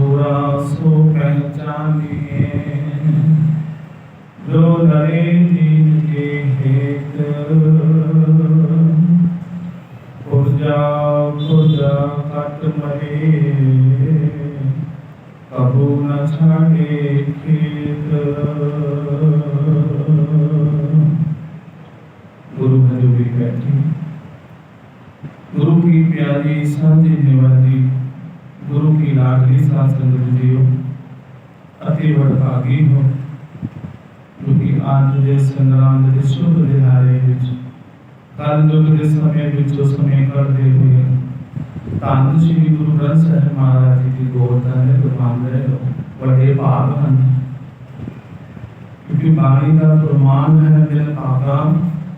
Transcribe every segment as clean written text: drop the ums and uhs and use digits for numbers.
सूरा सो पहचानिए, जो डरे दीन के हेत। पुरजा पुरजा कट मरे, कबू न छाड़े खेत। गुरु हजूरी बैठी, गुरु की प्यारी सांझी निवाजी, गुरु की लाडली साथ संगत जीओ, अति वडभागी हो जो कि आज दे संग्राम दे शुभ दिहाड़े विच कल युग दे समय विच जो समय करते हुए धन श्री गुरु ग्रंथ साहिब महाराज जी की गोरता है तो मान रहे हो बड़े भाग हैं, क्योंकि बाणी का प्रमाण है मेरे पापा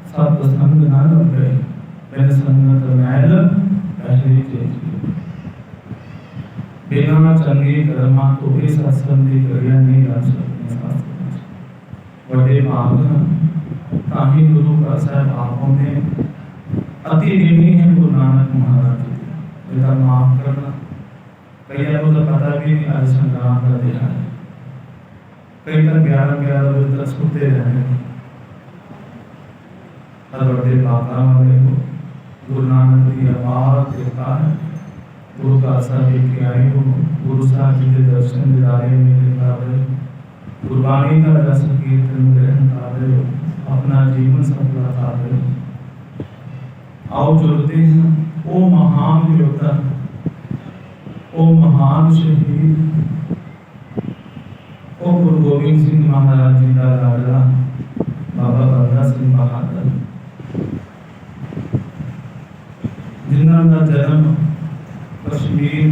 सत्संग न लगे, मेरे संगत मैल पहली चीज बिना चंगे कर्मा तो भी सत्संग की क्रिया नहीं कर सकते। बड़े भाग ताही गुरु का साहब आपों में अति ऋणी है गुरु नानक महाराज जी, बेटा माफ करना। कई को तो पता भी नहीं आज संग्राम का दिया है, कई तक 11 बजे तक सोते रहे। हर बड़े बाबा वाले को गुरु नानक की अपार कृपा है, गुरु का साहिब के आए हो, गुरु साहब जी के दर्शन दिदारे में देखा है, गुरबाणी का रस कीर्तन ग्रहण कर रहे हो, अपना जीवन सफल कर रहे हो। आओ जुड़ते हैं ओ महान योद्धा, ओ महान शहीद, ओ गुरु गोविंद सिंह महाराज जी का लाडला बाबा बंदा सिंह बहादुर, जिन्हों का जन्म कश्मीर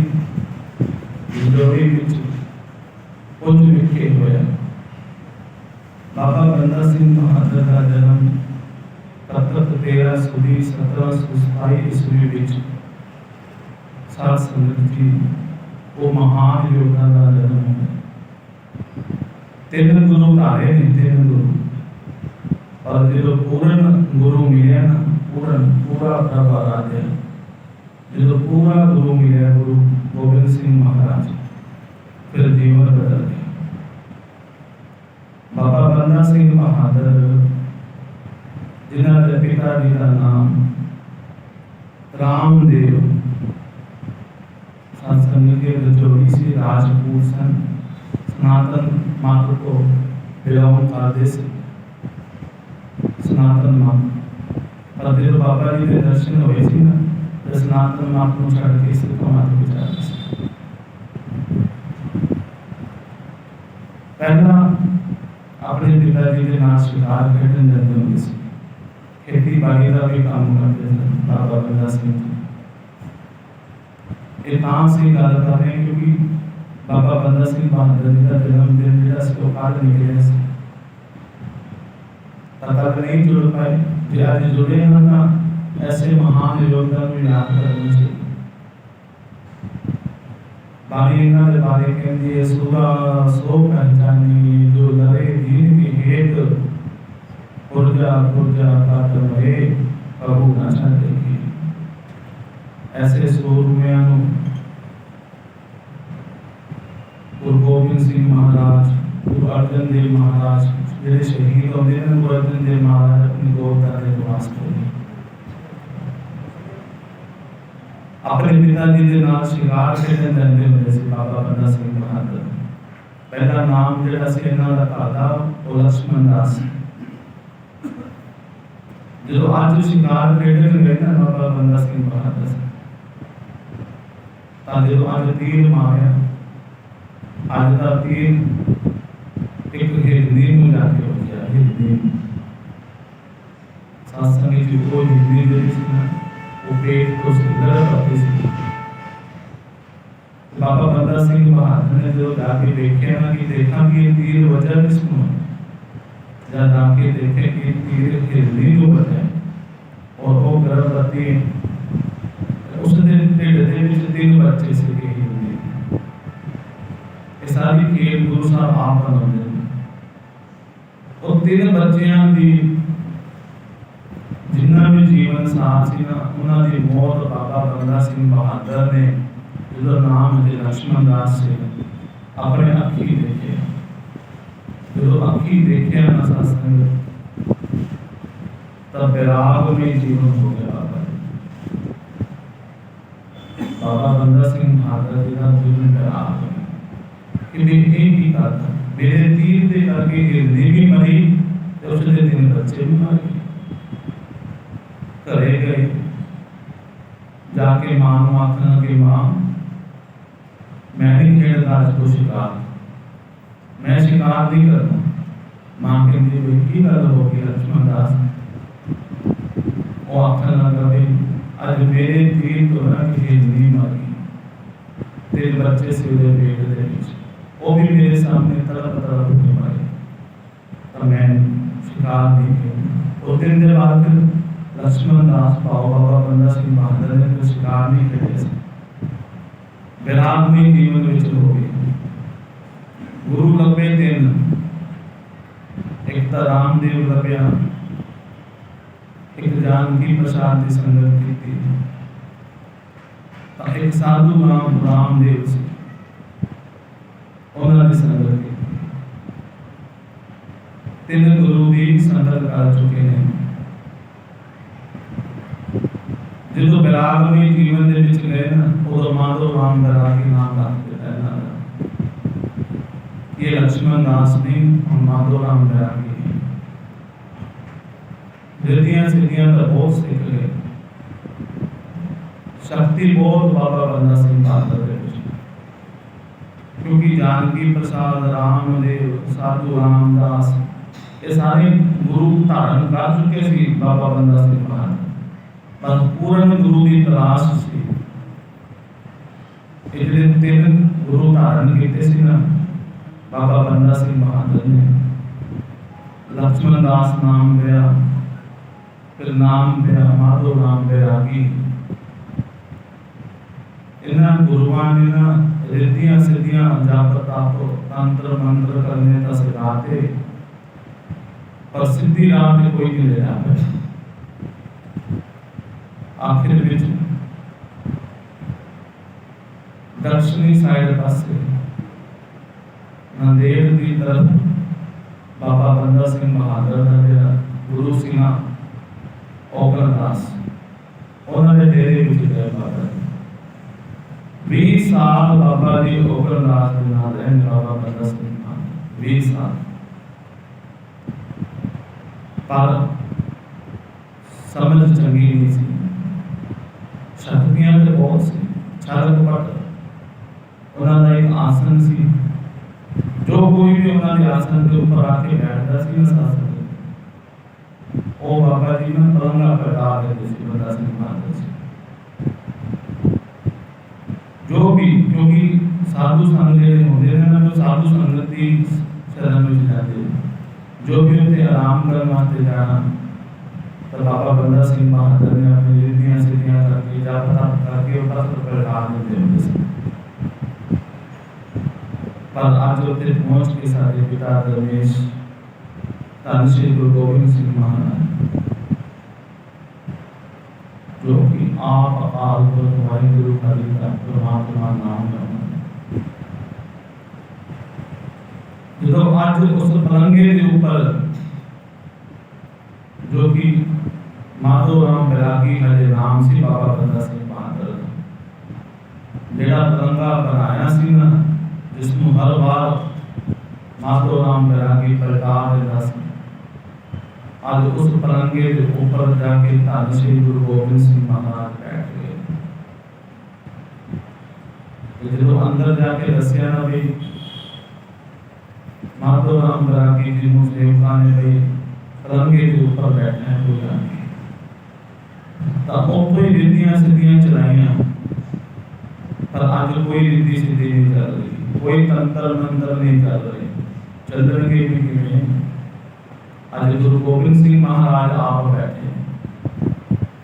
विद्रोही विच पुंज विखे होया। बाबा बंदा सिंह बहादुर का जन्म 1727 ईस्वी विच साध संगत जी वो महान योद्धा का जन्म होया। 3 गुरु धारे ने, 3 गुरु, और जो पूर्ण गुरु मिले ना, पूरा प्रभा राज्य जो पूरा गुरु मिले गुरु गोविंद सिंह महाराज, फिर जीवन बदल गया। बाबा बंदा सिंह बहादुर जिन्होंने पिता जी का नाम रामदेव, सत्संग के जोड़ी से राजपूत सन, सनातन मात्र को बिलोंग करते थे, सनातन मात्र। और जो बाबा जी के दर्शन हुए थे ना, तो सनातन मात्र को छड़ के सिख मात्र विचार पहला अपने पिताजी के नाम शिकार खेडन जाते होंगे सी, खेती बाड़ी का भी काम करते थे बाबा बंदा सिंह जी। ये नाम से गल कर रहे हैं क्योंकि बाबा बंदा सिंह बहादुर जी का जन्मदिन जो से काल निकले से तक नहीं जुड़ पाए। जो आज जुड़े हैं ना, ऐसे महान योद्धा को याद करना चाहिए। बाणी के बारे कहती है सूरा सो पहचानी, जो लड़े दीन की हेत। पुरजा पुरजा काट मरे, कबू न छाड़े। ऐसे सूरमियां गुरु गोविंद सिंह महाराज, गुरु अर्जन देव महाराज जो शहीद होते हैं, गुरु अर्जन देव महाराज अपनी गोरता के वास्ते अपने पिताजी के नाम शिकार खेडन जाते होंगे सी बाबा बंदा सिंह बहादुर। पहला नाम जो इन्हों का दादा वो लक्ष्मण दास। जो आज शिकार खेडन गए ना बाबा बंदा सिंह बहादुर, जो आज तीर मारिया, आज का तीर एक हिरनी में जाके हो गया। हिरनी सत्संग जी को हिरनी दे वो पेट को सुंदर करती थी। बाबा बंदा सिंह बहादुर ने जो जाके देखे ना कि देखा कि ये तीर वजह किसको, जब जाके देखे कि तीर हिरनी को बचा और वो गर्भवती उस दिन पेट दे विच 3 बच्चे से के हिरनी। ये सारी खेल गुरु साहब आप बनाते हैं। और 3 बच्चियां दी जिन्ना भी जीवन साथ सी ना, उन्होंने मौत बाबा बंदा सिंह बहादुर ने जो नाम है लक्ष्मण दास से अपने अखी देखे, जो अखी देखे ना सत्संग, तब विराग में जीवन हो गया। बाबा बंदा सिंह बहादुर जी का जीवन विराग में कि मैं एक ही था, मेरे तीर दे करके गिरनी भी मरी तो उसने दिन बच्चे भी मारे। घरे गए जाके मां को आखना कि मां मैं नहीं खेलता आज को शिकार, मैं शिकार नहीं करता। मां कहती की गल हो गई लक्ष्मण दास, वो आखन लगा भाई आज मेरे तीर तो ना किसी नहीं मारी, तेरे बच्चे से उधर पेट दे नीचे वो भी मेरे सामने तड़प तड़प के मारे, तब मैं शिकार नहीं किया। और दिन के बाद फिर लक्ष्मण दास पाओ बाबा बंदा सिंह बहादुर ने तो शिकार नहीं किया, विराग में जीवन विच हो गए। गुरु लभे दिन एक तो रामदेव लभ्या, एक जानकी प्रसाद की संगत की, एक साधु रामदेव से उन्होंने संगत की, तीन गुरु भी संगत कर चुके हैं। जो विराग में जीवन के विच गए ना उदो माधो राम बैरागी नाम रख दिता है। ये लक्ष्मण दास ने और माधो राम बैरागी रिद्धियां सिद्धियां तो बहुत सीख गए, शक्ति बहुत बाबा बंदा सिंह बहादुर है, क्योंकि जानकी प्रसाद रामदेव साधु रामदास ये सारे गुरु धारण कर चुके थे। बाबा बंदा सिंह बहादुर बस पूर्ण गुरु की तलाश से इसलिए तीन गुरु धारण किए सी ना बाबा बंदा सिंह बहादुर ने। लक्ष्मण दास नाम दिया, फिर नाम दिया माधो राम बैरागी। इन्हां गुरुआं ने ना रिद्धियां सिद्धियां जाप ताप तंत्र मंत्र करने का सिखाते, पर सिद्धि राह में कोई नहीं ले जाता। आखिर विच दक्षिणी साइड पासे नंदेड़ की तरफ बाबा बंदा सिंह बहादुर का जिहड़ा गुरु सी ना ओगरदास उन्होंने डेरे विच गए। बाबा 20 साल बाबा जी ओगरदास के नाल रहे। बाबा बंदा सिंह बहादुर 20 साल, पर समझ चंगी नहीं सी, शक्तियां तो बहुत सी, छलक पट उन्होंने एक आसन सी, जो कोई भी उन्होंने आसन के ऊपर आके बैठता सी ना शासन ओ बाबा जी ने पलंगा कटा देते सी बंदा सिंह बहादुर से। जो भी क्योंकि साधु संग जेडे होंदे ने ना, जो साधु संगत दी शरण में जाते, जो भी उन्हें आराम करने वास्ते जाना, तो बाबा बंदा सिंह बहादुर ने अपनी रिद्धियां सिद्धियां करके जाप ताप करके उतर पर लगा देते होंगे सी। पर आज उत्ते पहुंच के सारे पिता धर्मेश धन श्री गुरु गोबिंद सिंह महाराज जो कि आप अकाल पुरख वाहिगुरु हरि का परमात्मा नाम है, जो आज उस पलंगे के ऊपर जो कि माधो राम बैरागी हरे नाम से बाबा बंदा सिंह बहादुर जेड़ा पलंगा बनाया सी ना, जिसमें हर बार माधो राम बैरागी प्रकार देता सी। आज उस पलंगे के ऊपर जाके धन श्री गुरु गोबिंद सिंह महाराज बैठ गए। जो अंदर जाके दसिया ना भी माधो राम बैरागी जी को सेवका ने भाई पलंगे के ऊपर बैठना है कोई आके, तब कोई रिद्धियां सिद्धियां चलाइया, पर आज कोई रिद्धि सिद्धि नहीं चल रही, कोई तंत्र मंत्र नहीं चल रही। चलने भी किमें आज गुरु गोबिंद सिंह महाराज आप बैठे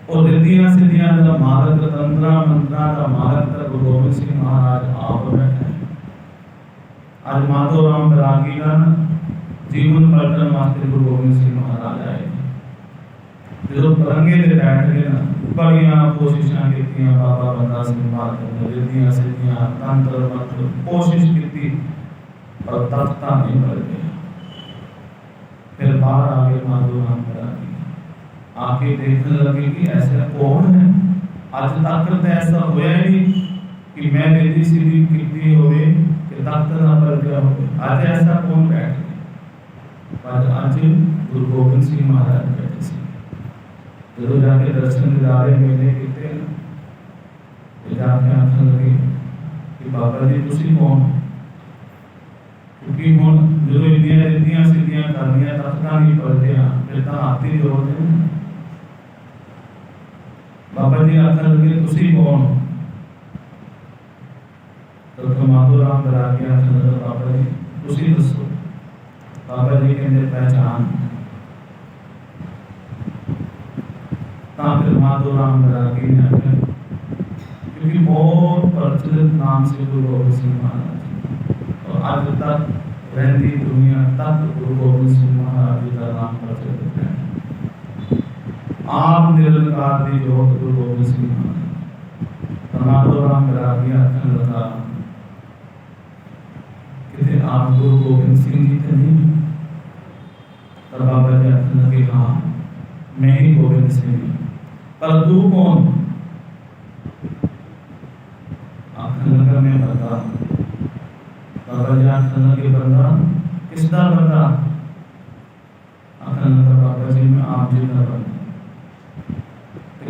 और रिद्धियां सिद्धियां का मार्ग तंत्र मंत्र का मार्ग गुरु गोबिंद सिंह महाराज आप बैठे। आज माधो राम बैरागी का जीवन पलटन वास्ते गुरु गोबिंद सिंह महाराज आए। जो पलंगे पे बैठ गए ना बड़ियां कोशिशां कीतियां बाबा बंदा सिंह बहादुर ने, रिद्धियां सिद्धियां तंत्र मंत्र कोशिश की, पर तख्ता नहीं मिल गया। फिर बाहर आके माधो राम बैरागी आके देखने लगे कि ऐसा कौन है। आज तक तो ऐसा होया ही नहीं कि मैं रिद्धि सिद्धि की होवे कि तख्त ना पर गया हो। आज ऐसा कौन बैठ गया। पर आज गुरु गोबिंद सिंह महाराज बैठे थे। जो जाके दर्शन दिदारे मेले किते जाके आखन लगे कि बाबा जी तुसी कौन। क्योंकि हुण जो इन्नियां रिद्धियां सिद्धियां करनियां तख्तां नहीं पलदे फिर तां हाथी जोड़ दे। बाबा जी आखन लगे तुसी कौन। तो माधो राम बैरागी आखन लगा बाबा जी तुसी दसो। बाबा जी कहते पहचान। फिर माधो राम बैरागी ने आखिया क्योंकि बहुत प्रचलित नाम से गुरु गोबिंद सिंह महाराज और आज तक रहती दुनिया तक गुरु गोबिंद सिंह महाराज जी का नाम प्रचलित है। आप निरंकार दी जोत गुरु गोबिंद सिंह महाराज। माधो राम बैरागी आखन लगा कि आप गुरु गोबिंद सिंह जी तो नहीं। तब बाबा जी आखन लगे हाँ मैं ही गोबिंद सिंह। पर तू कौन। आखन लगा मैं बंदा। बाबा जी आखन लगे बंदा किसदा बंदा। आखन लगा बाबा जी मैं आप जी का बंदा।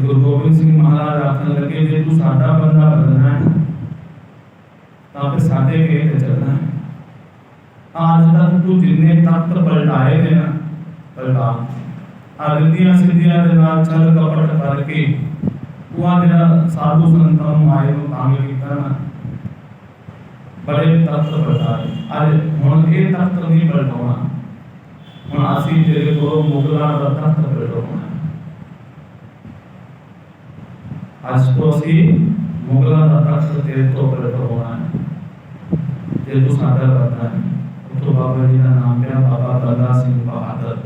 गुरु गोबिंद सिंह महाराज आखन लगे जे तू साडा बंदा बनना है तो फिर साडे कहे चलना है। आज तक तू जिन्ने तख्त पलटाए ने ना पलटा रिद्धियां सिद्धियां दे नाल चल कपट करके तू आ जेड़ा साधु संतां नूं आए नूं तंग कीता ना बड़े तख्त पलटाए। आज हुण ये तख्त नहीं पलटाउणा। हुण असीं तेरे कोलों मुगलां दा तख्त पलटाउणा। आज तो असीं मुगलां दा तख्त तेरे तो पलटाउणा है जे तू साडा बंदा है। तो बाबा जी का नाम क्या बाबा बंदा सिंह बहादुर।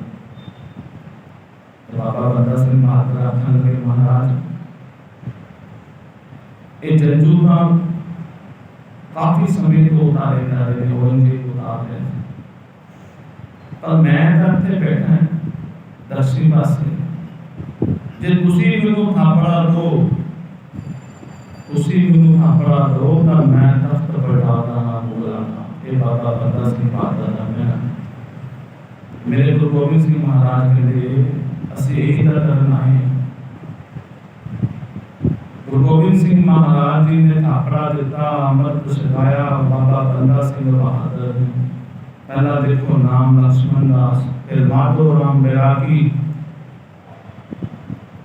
तो बाबा बंदा सिंह बहादुर आखन लगे महाराज ये जंजू का काफी समय तो उतारे जा रहे हैं औरंगजेब उतार रहे हैं पर मैं करते बैठा है दक्षिण पासे जे तुसी मैनू थापड़ा दो तुसी मैनू थापड़ा दो तो मैं तख्त पलटा दा मुगलां दा। ये बाबा बंदा सिंह बहादुर का मैं मेरे गुरु गोबिंद सिंह महाराज कहते असीं यही करना है। गुरु गोबिंद सिंह महाराज जी ने थापड़ा दिता अमृत छकाया बाबा बंदा सिंह बहादुर ने। पहला देखो नाम लक्ष्मण दास फिर माधो राम बैरागी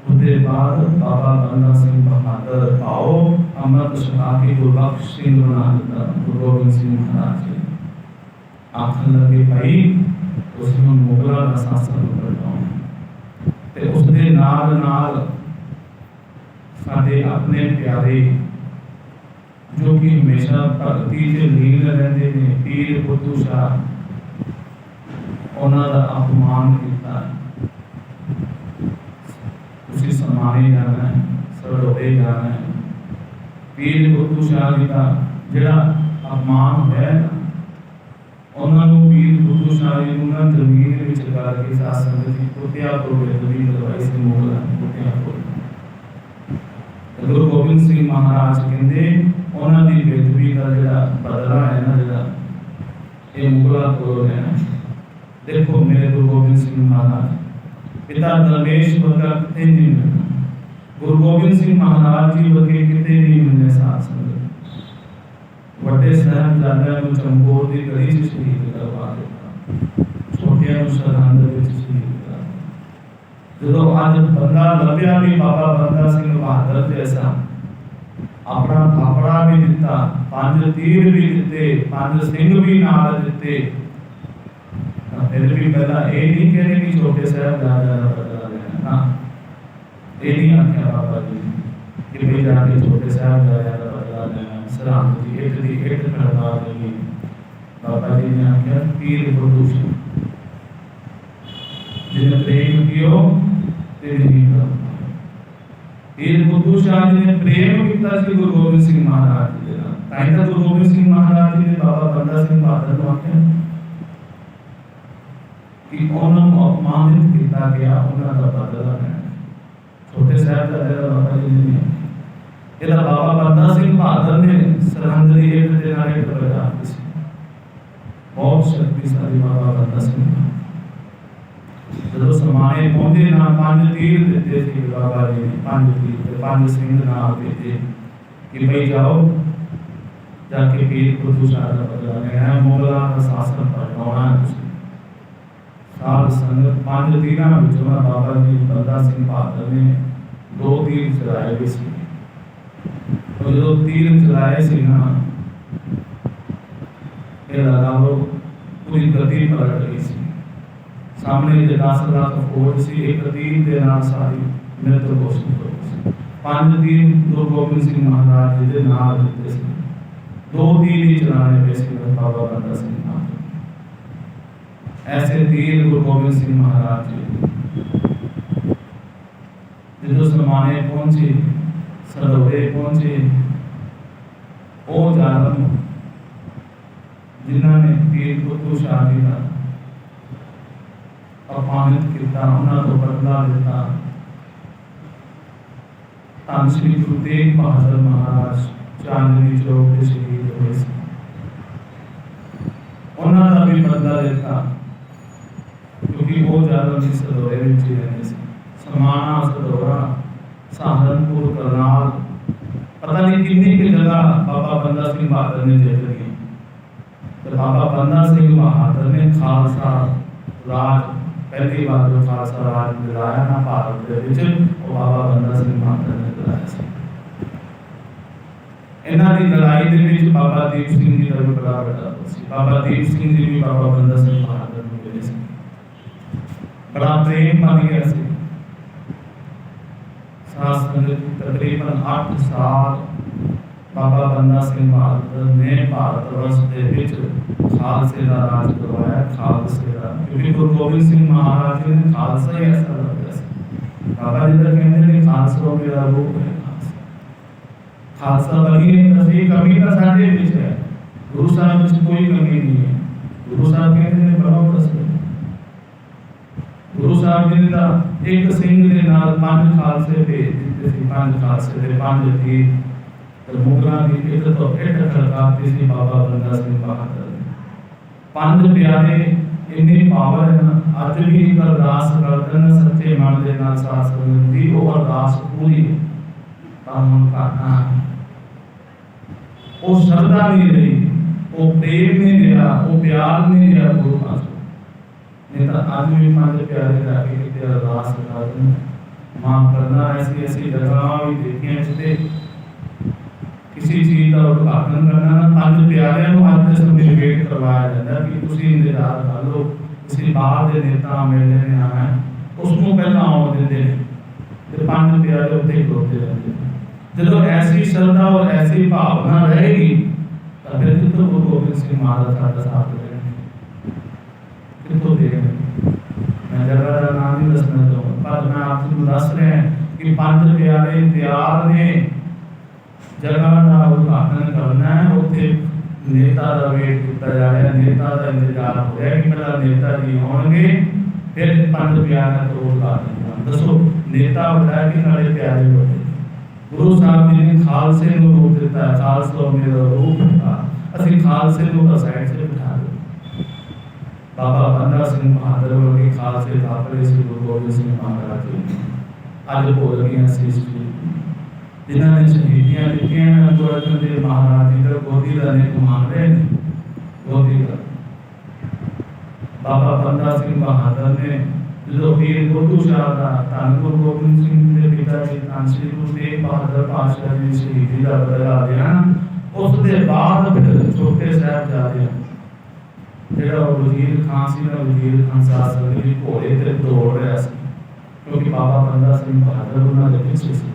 उसके बाद बाबा बंदा सिंह बहादुर आओ अमृत छका के गुरबख्श सिंह बना दिता गुरु गोबिंद सिंह महाराज जी। आखन लगे भाई उसने मुगलों का शासन पलटाउणा ते उसके नाल नाल साडे अपने प्यारे जो कि हमेशा भगती से लीन रहते ने पीर बुद्धू शाह उन्हों का अपमान किया। उसी समाने जाना है सड़ोड़े जाना है। पीर बुद्धू शाह जी का जिहड़ा अपमान है उन्होंने पीर बुद्धू शाह जी को जमीन में करके शासन की कुत्तिया को बेदबी करवाई से मुगलों कुत्तिया को। गुरु गोबिंद सिंह महाराज कहते उन्होंने बेदबी का जिहड़ा बदला है ना जिहड़ा ये मुगलों को लेना। देखो मेरे गुरु गोबिंद सिंह महाराज पिता दरवेश वर्गा कितने नहीं मिलना। गुरु गोबिंद सिंह महाराज जी वर्गे कितने नहीं मिलने साथ संगत। बड़े साहिबजादे को चमकोर की गली से शहीद करवा दिता छोटिया सरहंद विच शहीद कर। जो आज बंदा लभ्या भी बाबा बंदा सिंह बहादुर जैसा अपना थापड़ा भी दिता 5 तीर भी दिते 5 सिंह भी नाल दिते। फिर भी पहला ये नहीं कह रहे कि छोटे साहिबजादे का बदला लेना ना ये नहीं आख्या बाबा जी कि भाई जाके छोटे साहिबजादे का बदला लेना सरहंद की एक खड़का देंगे। बाबा जी ने आख्या पीर बुद्धू शाह जिन्हें प्रेम कियो तेरे नहीं कर हीर बुद्धू शाह जी ने प्रेम किया सी गुरु गोबिंद सिंह महाराज जी दे नाल। ताई तां गुरु गोबिंद सिंह महाराज जी ने बाबा बंदा सिंह बहादुर नूं आख्या कि उन्हां नूं अपमानित किया गया, उन्हां दा बदला लेना। छोटे साहिबजादे दा बाबा जी ने ਇਹਦਾ ਬਾਬਾ ਬੰਦਾ ਸਿੰਘ ਬਹਾਦਰ ਨੇ ਸਰਹੰਦ ਦੀ ਇੱਕ ਦੇ ਨਾਲ ਇੱਕ ਵਜਾ ਦਿੱਤੀ ਸੀ। ਬਹੁਤ ਸ਼ਕਤੀਸ਼ਾਲੀ ਬਾਬਾ ਬੰਦਾ ਸਿੰਘ। ਜਦੋਂ ਸਮਾਣੇ ਪਹੁੰਚੇ ਨਾ 5 ਤੀਰ ਦਿੱਤੇ ਸੀ ਬਾਬਾ ਜੀ ਨੇ, 5 ਤੀਰ ਤੇ 5 ਸਿੰਘ ਨਾਲ ਭੇਜੇ ਕਿ ਭਈ ਜਾਓ ਜਾ ਕੇ ਪੀਰ ਬੁੱਧੂ ਸ਼ਾਹ ਦਾ ਬਦਲਾ ਲੈਣਾ, ਮੁਗਲਾਂ ਦਾ ਸ਼ਾਸਨ ਪਲਟਾਉਣਾ ਹੈ। ਸਾਧ ਸੰਗਤ 5 ਤੀਰਾਂ ਵਿੱਚੋਂ ਬਾਬਾ ਜੀ ਬੰਦਾ ਸਿੰਘ ਬਹਾਦਰ ਨੇ 2 ਤੀਰ ਚਲਾਏ ਗਏ ਸੀ। और जो तीर चलाए सी ना ये लगाओ पूरी गति पलट गई सी। सामने जो 10 लाख फौज सी एक तीर के नाल सारी मृत्यु घोषित हो गई। 5 तीर गुरु गोबिंद सिंह महाराज जी के नाल दिते सी, 2 तीर ही चलाने पे सी बाबा बंदा सिंह महाराज। ऐसे तीर गुरु गोबिंद सिंह महाराज जी जो समाने पहुंचे सदौरे पहुंचे, वो जालम जिन्होंने पीर बुद्धू शाह जी का अपमानित किया, उन्होंने को बदला दिता। धन श्री गुरु तेग बहादुर महाराज चांदनी चौक के शहीद हुए, उन्होंने भी बदला दिता क्योंकि वो जालम इस सदौरे में रहते थे। समाना सदौरा सहारनपुर करनाल पता नहीं कितनी की जगह बाबा बंदा सिंह बहादुर ने जीत ली। तो बाबा बंदा सिंह बहादुर ने खालसा राज पहली बार जो खालसा राज दिलाया ना भारत के विच, वो बाबा बंदा सिंह बहादुर ने दिलाया सी। इन्हां दी लड़ाई दे विच बाबा दीप सिंह जी दा भी बड़ा बड़ा सी। बाबा दीप सिंह जी भी बाबा बंदा सिंह बहादुर नूं मिले सी, बड़ा प्रेम बन गया सी। तकरीबन 8 साल बाबा बंदा सिंह बहादुर ने भारत वर्ष के विच खालसे का राज करवाया। खालसे का क्योंकि गुरु गोबिंद सिंह महाराज जी ने खालसा ही ऐसा रखा। बाबा जी तो कहते हैं खालसा मेरा रूप है, खालसा बनी है। कमी का साढ़े विच है, गुरु साहब में कोई कमी नहीं है। गुरु साहब कहते हैं बड़ा दस गुरु साहब जी ने एक सिंह के नाल 5 खालसे भेज दिते सी। 5 खालसे दे 5 तीर ते मुगलां दी एक तो इट खड़काती सी बाबा बंदा सिंह बहादुर। 5 प्यारे इन्नी पावर है ना, अज भी एक अरदास करते हैं सच्चे मन दे नाल साथ संगत दी, वो अरदास पूरी काम करना। वो श्रद्धा नहीं रही, वो प्रेम नहीं रहा, वो प्यार नहीं रहा गुरु पास। नहीं तो आज भी 5 प्यारे जाके कितने अरदास करते हैं माफ करना। ऐसी ऐसी जगह भी देखी जिससे किसी चीज का उद्घाटन करना ना 5 प्यारे आज के समय वेट करवाया जाता है कि तुम इंतजार कर लो, किसी बाहर के नेता मेले ने आना है, उसको पहला आओ देते हैं तो 5 प्यारे उत्ते खड़ोते रहते हैं। जब ऐसी श्रद्धा और ऐसी भावना रहेगी तो फिर तो गुरु गोबिंद सिंह महाराज का साथ देंगे। मैं जगह का नाम नहीं दसना चाहूँगा, पर मैं आपको दस रहे हैं कि 5 प्यारे तैयार ने जगह का उद्घाटन करना है। उत्थे नेता का वेट किया जा रहा है, नेता का इंतजार हो रहा है कि मेरा नेता जी आउणगे फिर 5 प्यारे का उद्घाटन। दसो नेता बड़ा कि नाले प्यारे बड़े। गुरु साहब जी ने खालसे नूं रूप दिता, खालसा मेरा रूप था, असीं खालसे नूं तो साइड से बिठा दो। बाबा बंदा सिंह बहादुर वर्गे खालसे थापरे श्री गुरु गोबिंद सिंह महाराज जी अज भुल गए शीश जिन्होंने शहीदियां दित्तियां। गुरु अर्जन देव महाराज जी का गोदी का नेक मान रहे गोदी का। बाबा बंदा सिंह बहादुर ने जो पीर बुद्धू शाह का धन गुरु गोबिंद सिंह के पिता जी धन श्री गुरु तेग बहादुर पातशाह जी शहीदी का बदला लिया। उसके बाद फिर छोटे साहिबजादे ਜਿਹੜਾ ਵਜ਼ੀਰ ਖਾਨ ਸੀ ਨਾ, ਵਜ਼ੀਰ ਖਾਨ ਸਾਧ ਸੰਗਤ ਜੀ ਘੋੜੇ ਤੇ ਦੌੜ ਰਿਹਾ ਸੀ क्योंकि बाबा बंदा सिंह बहादुर उन्होंने पीछे से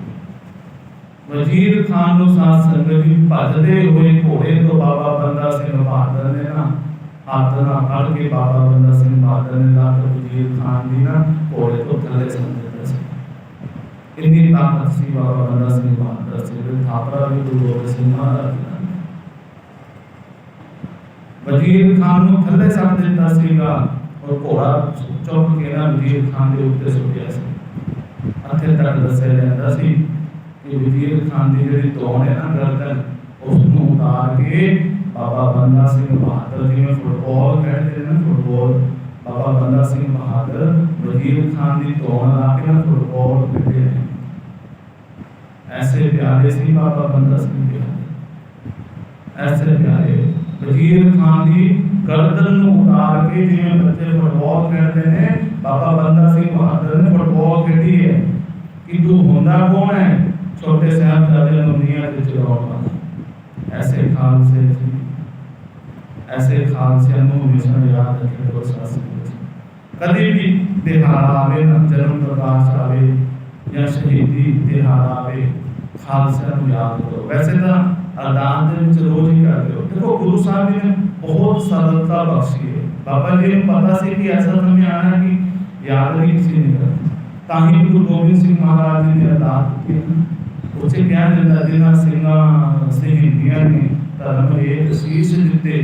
वजीर खान नु साथ संगत जी भजदे हुए घोड़े तो बाबा बंदा सिंह बहादुर ने ना हाथ ना फड़ के बाबा बंदा सिंह बहादुर ने लाकर वजीर खान दी ना घोड़े तो थले समझ इन्नी ताकत सी बाबा बंदा सिंह बहादुर से थापरा भी गुरु गोबिंद सिंह महाराज वजीर खान ਨੂੰ ਥੱਲੇ ਸੱਟ ਦਿੱਤਾ ਸੀਗਾ और घोड़ा चुक के ना वजीर खान के उत्ते सुटिया सी ਇੱਥੇ ਤੱਕ ਦੱਸਿਆ ਜਾਂਦਾ ਸੀ कि वजीर खान की जी तोड़ है ना गर्दन उसको उतार के बाबा बंदा सिंह बहादुर जिवें फुटबॉल खेलते हैं ना फुटबॉल बाबा बंदा सिंह बहादुर वजीर खान की तोड़ ला के ना फुटबॉल खेलते हैं। ऐसे प्यारे सी बाबा बंदा सिंह प्यारे ऐसे प्यारे वजीर खान की गर्दन उतार के जिवें बच्चे फुटबॉल खेलते हैं बाबा बंदा सिंह बहादुर ने फुटबॉल खेली है कि तू होंदा कौन है छोटे साहबजादे दुनिया के चलाओ। ऐसे खालसे ऐसे खालसे हमेशा याद रखे करो साथ कभी भी दिहाड़ा आवे ना जन्म प्रकाश आवे या शहीदी दिहाड़ा आवे खालसा याद करो। वैसे तो अरदास के रोज ही करते हो। देखो गुरु साहब जी ने बहुत सरलता बख्शी है। बाबा जी ने पता से कि ऐसा समय आना कि याद भी किसी नहीं करता ताही गुरु गोबिंद सिंह महाराज जी ने अरदास की उसे क्या जिन्ना सिंगा शहीदियां ने धर्म एक शीश दिते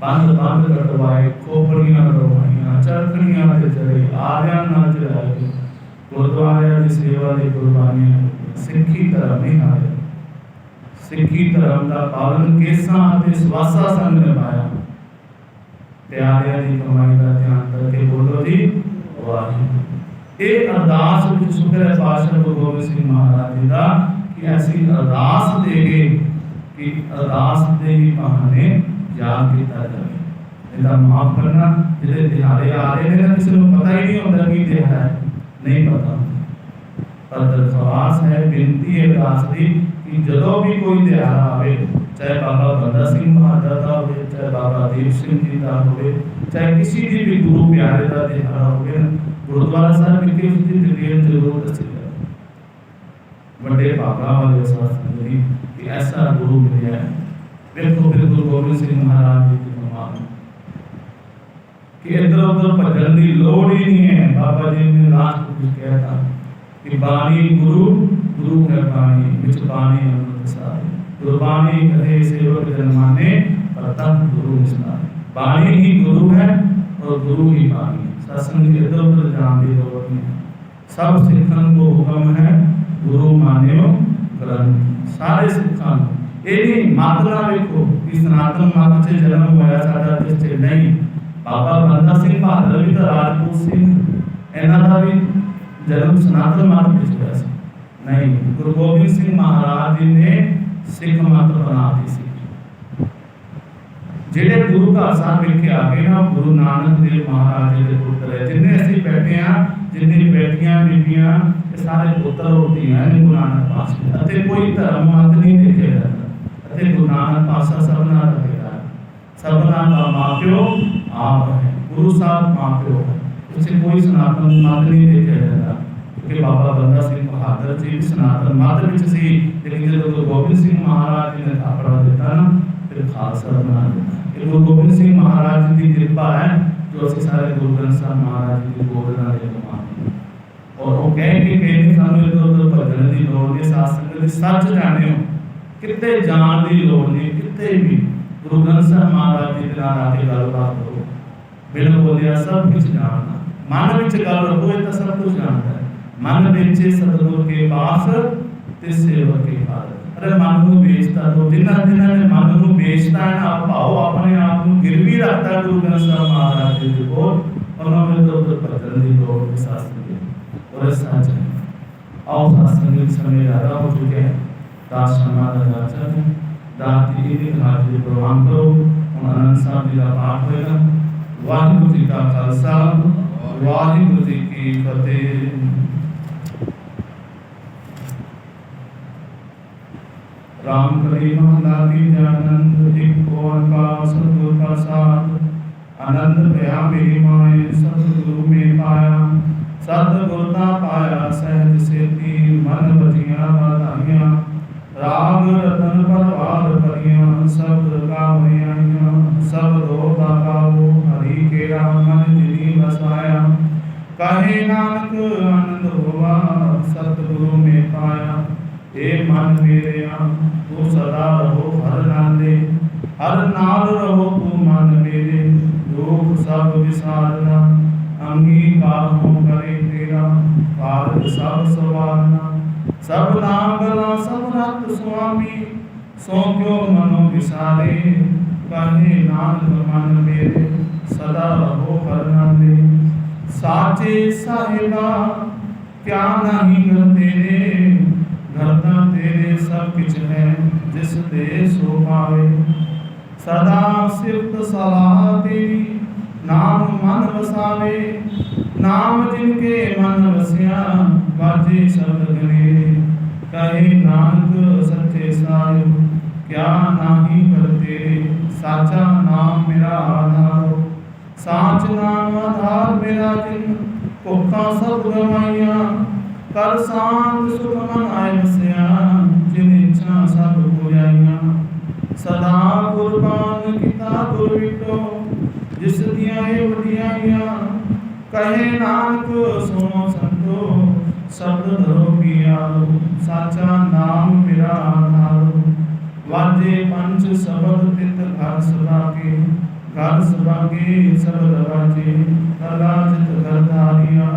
बंद बंद कटवाए खोपड़ियां करवाइयां चरखड़ियां ते चढ़े आर्यां नाल चढ़ाए गुरुद्वारे की सेवा की कुर्बानियां सिक्खी धर्म नहीं हारे सिक्खी धर्म का पालन केसा ते स्वासा संग निभाया प्यारियां की कमाई का ध्यान करके बोलो जी वाहिगुरू। ये अरदास विच शुक्र है पातशाह गुरु गोबिंद सिंह महाराज जी का कि ऐसी अरदास देगे कि अरदास दे ही बहाने याद किया जाए। इधर माफ करना जिहड़े दिहाड़े आ रहे हैं ना किसी को पता ही नहीं होता कि दिहाड़ा है नहीं पता पर दरख्वास्त है बेनती है अरदास की कि जदों भी कोई दिहाड़ा आवे चाहे बाबा बंदा सिंह बहादुर का हो चाहे बाबा दीप सिंह जी का हो चाहे किसी भी गुरु प्यारे का दिहाड़ा हो गुरुद्वारा साहब विखे उसकी डिटेल जरूर दसी जाए बड़े भागा वाले शास्त्री कि ऐसा गुरु मिले देखो फिर गुरु गोबिंद सिंह महाराज जी की कमाल कि इधर उधर भजन की लोड़ ही नहीं है। बाबा जी ने लास्ट कुछ कहा था कि बाणी गुरु गुरु है बाणी विच बाणी अमृत सारे गुरबाणी कहे सेवक जनमाने प्रतख गुरु निस्तार बाणी ही गुरु है और गुरु ही बाणी सत्संग के इधर उधर जाने की लोड़ नहीं। सब सिखन को हुक्म है गुरु मान्यो ग्रंथ सारे सिखां ये मात्रा देखो कि सनातन मत से जन्म होया साडा ते नहीं। बाबा बंदा सिंह बहादुर भी तो राजपूत सिंह इन्हां दा भी जन्म सनातन मत विच होया सी नहीं। गुरु गोबिंद सिंह महाराज जी ने सिख मत बना दी सी। जेडे गुरु का साहब विखे आ गए ना गुरु नानक देव महाराज जी के पुत्र है जिन्हें असीं बैठे हां जिन्हें बेटियां बीबियां सारे पुत्र होती हैं गुरु नानक पातशाह अते कोई धर्म मत नहीं देखे जाता अते गुरु नानक पातशाह सबना रखेगा सबना का माप्यो आप है गुरु साहब माप्यो है उसे कोई सनातन मत नहीं देखे जाता क्योंकि बाबा बंदा सिंह बहादुर जी सनातन मत विच सी लेकिन जब गुरु गोबिंद सिंह महाराज जी ने थापड़ा दिता ना फिर खालसा बना दिता। गुरु गोबिंद सिंह महाराज जी की कृपा है जो असं सारे गुरु ग्रंथ साहब महाराज जी की गोद नाल कमाते और वो कह के कहते सानू इधर उधर भजन की लोड़ नहीं शास्त्र की सच जाने हो कितने जान की लोड़ नहीं कितने भी गुरु ग्रंथ साहब महाराज जी के नाल आके गलबात करो बिना बोलिया सब कुछ जानना मन विच गल रखो ये तो सब कुछ जानता है मन बेचे सतगुरु के पास ते सेवक के पास अरे मन को बेचता तो जिन्हां जिन्हां ने मन को बेचता है ना भाव अपने आप को गिरवी रखता गुरु ग्रंथ साहब महाराज जी को उन्होंने तो भजन की लोड़ के शास्त्र और सच है आओ सत्संग समय ज़्यादा हो चुके हैं दास समाधान जाचा है दास जी की हाजिरी प्रवान करो और आनंद साहब जी का पाठ होगा। वाहिगुरू जी का खालसा वाहिगुरू जी की फतेह। राम करी महला की आनंद एक ओंकार सतगुरु का साथ आनंद भया मेरी माए सतगुरु में पाया सतगुरता पाया सहज सेती मन बजिया बधाइयां राग रतन परवार परियां सब गावैयां सब दोता गावो हरि के मन जिनी बसाया कहे नानक आनंद हुआ सतगुरु में मेरेया तू सदा रहो हर नाले, हर नाल रहो तू मन मेरे। दुख सब विसारना अंगीकार करे तेरा, कारज सब सवारना सब नाम गला सब रत स्वामी। सो क्यों मनो विसारे कहे नानक मन मेरे, सदा रहो हर नाले। साचे साहिबा क्या नहीं घर तेरे, घरदा तेरे सब किछ है जिस दे सो पावे। सदा सिफ्त सलाह तेरी नाम मन वसावे, नाम जिनके मन वसिया बाजे शब्द गने। कहे नानक सच्चे साहिब क्या नाही कर तेरे, साचा नाम मेरा आधार। साच नाम आधार मेरा जिन कोखा सब गवाइया, कर शांत सुख मन आय बसिया जिन इच्छा सब पुजाइया। सदा कुर्बान किता गुर विटो जिस दिया वडियाइया। कहे नानक सुनो संतो शब्द धरो पिया, साचा नाम मेरा आधार। वाजे पंच शब्द तित घर सभागे, घर सभागे शब्द वाजे कला जित घर धारिया।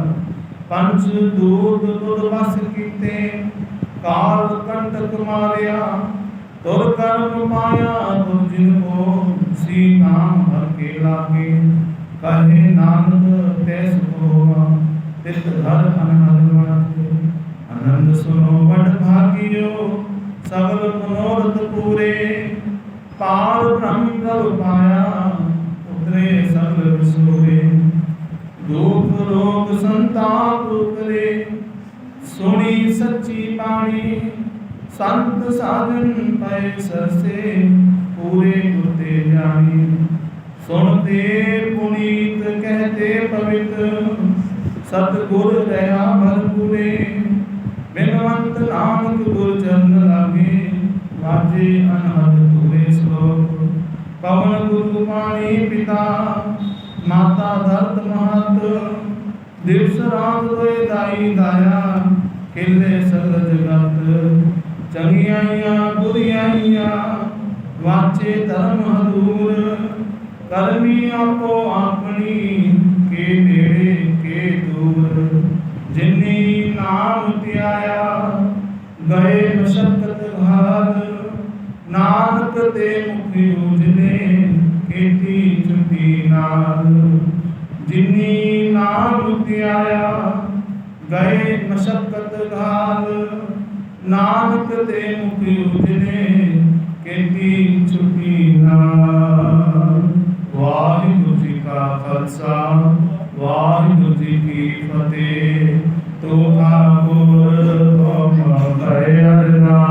पंच दूत तुद बस कीते काल कंटक मारिया, तुर कर्म माया तुर जिनको श्री नाम हर के लागे। कहे नानक तैस होवा तित घर अनहद माते। आनंद सुनो बड़ भागियो सगल मनोरथ पूरे, पार ब्रह्म प्रभ पाया उतरे सगल विसुरे। दुख रोग संताप करे सुनी सच्ची बाणी, संत साधन पै सरसे पूरे गुरते जानी। सुनते पुनीत कहते पवित्र, सतगुर दया भरपूरे। बिनवंत नानक गुर चरण लागे, वाजे अनहद तुरे श्लोक। पवन गुरु पाणी पिता माता धरत महत, दिवस रात दोए दाई दाया खिले सगल जगत। चंगियाइया बुरियाइया वाचे धर्म हदूर, करमी आपो अपनी के नेड़े के दूर। जिन्नी नाम त्याया गए मशक्कत घात, नानक ते मुखी उजले खेती चुटी नाद। जिन्नी नाम त्याया गए मशक्कत घात, नानक ते मुखी उजले खेती चुटी नाद। वाहिगुरु जी का खालसा वाहिगुरु जी की फतेह। तो आपको